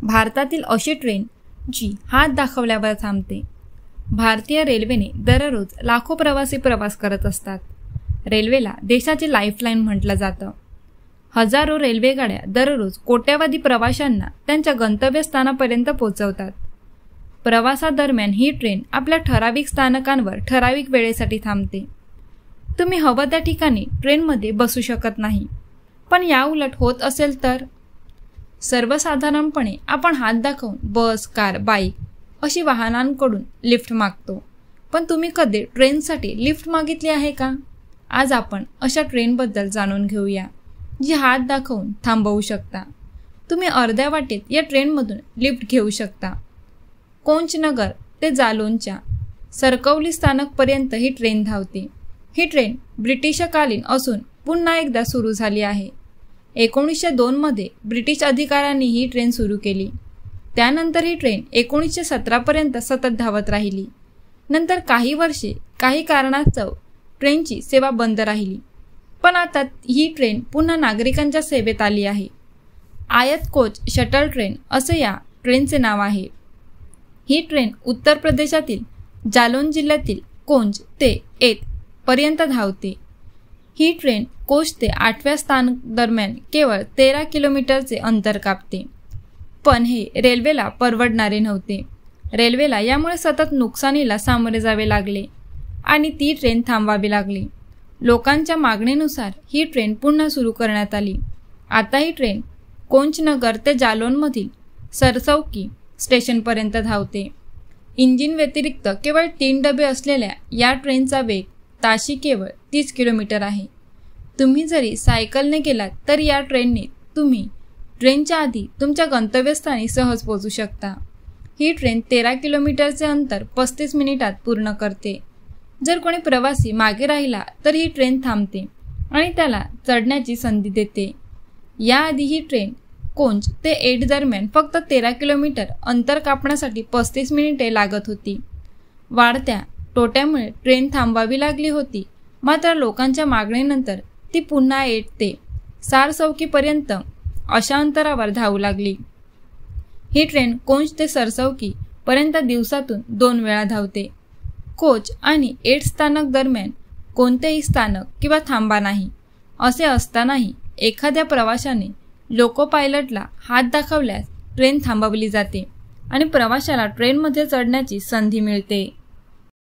भारतातील अशी ट्रेन जी हात दाखवल्यावर थांबते। भारतीय रेल्वेने दररोज लाखो प्रवासी प्रवास करत असतात। रेल्वेला देशाची लाईफलाईन म्हटलं जातं। हजारो रेल्वेगाड्या दररोज कोट्यावधी प्रवाशांना त्यांच्या गंतव्यस्थानापर्यंत पोहोचवतात। प्रवासादरम्यान ही ट्रेन आपल्या ठराविक स्थानकांवर ठराविक वेळेसाठी थांबते। तुम्ही हवं त्या ठिकाणी ट्रेनमध्ये बसू शकत नाही, पण याउलट होत असेल तर सर्वसाधारणपणे आपण हात दाखवून बस, कार, बाईक अशी वाहनांकडून लिफ्ट मागतो, पण तुम्ही कधी ट्रेनसाठी लिफ्ट मागितली आहे का? आज आपण अशा ट्रेनबद्दल जाणून घेऊया जी हात दाखवून थांबवू शकता। तुम्ही अर्ध्या वाटेत या ट्रेनमधून लिफ्ट घेऊ शकता। कोंचनगर ते जालोनच्या सरकवली स्थानकपर्यंत ही ट्रेन धावते। ही ट्रेन ब्रिटिशकालीन असून पुन्हा एकदा सुरू झाली आहे। 1902 मध्ये ब्रिटिश अधिकाऱ्यांनी ही ट्रेन सुरू केली। त्यानंतर ही ट्रेन 1917 पर्यंत सतत धावत राहिली। नंतर काही वर्षे काही कारणास्तव ट्रेनची सेवा बंद राहिली, पण आता ही ट्रेन पुन्हा नागरिकांच्या सेवेत आली आहे। आयत कोच शटल ट्रेन असे या ट्रेनचे नाव आहे। ही ट्रेन उत्तर प्रदेशातील जालोन जिल्ह्यातील कोंच ते एत पर्यंत धावते। ही ट्रेन कोच ते 8व्या स्थानक दरम्यान केवळ 13 किलोमीटरचे अंतर कापते, पण हे रेल्वेला परवडणारे नव्हते। रेल्वेला यामुळे सतत नुकसानीला सामोरे जावे लागले आणि ती ट्रेन थांबवावी लागली। लोकांच्या मागणीनुसार ही ट्रेन पुन्हा सुरू करण्यात आली। आता ही ट्रेन कोंचनगर ते जालोनमधील सरसौकी स्टेशनपर्यंत धावते। इंजिन व्यतिरिक्त केवळ 3 डबे असलेल्या या ट्रेनचा वेग ताशी केवळ 30 किलोमीटर आहे। तुम्ही जरी सायकलने गेलात तर या ट्रेनने तुम्ही ट्रेनच्या आधी तुमच्या गंतव्यस्थानी सहज पोहोचू शकता। ही ट्रेन 13 किलोमीटरचे अंतर 35 मिनिटात पूर्ण करते। जर कोणी प्रवासी मागे राहिला तर ही ट्रेन थांबते आणि त्याला चढण्याची संधी देते। याआधी ही ट्रेन कोंच ते एट दरम्यान फक्त 13 किलोमीटर अंतर कापण्यासाठी 35 मिनिटे लागत होती। वाढत्या तोट्यामुळे ट्रेन थांबवावी लागली होती, मात्र लोकांच्या मागणीनंतर ती पुन्हा एट ते सारसौकीपर्यंत अशा अंतरावर धावू लागली। ही ट्रेन कोंच ते सरसौकी पर्यंत दिवसातून 2 वेळा धावते। कोच आणि एट स्थानक दरम्यान कोणतेही स्थानक किंवा थांबा नाही। असे असतानाही एखाद्या प्रवाशाने लोको पायलटला हात दाखवल्यास ट्रेन थांबवली जाते आणि प्रवाशाला ट्रेनमध्ये चढण्याची संधी मिळते।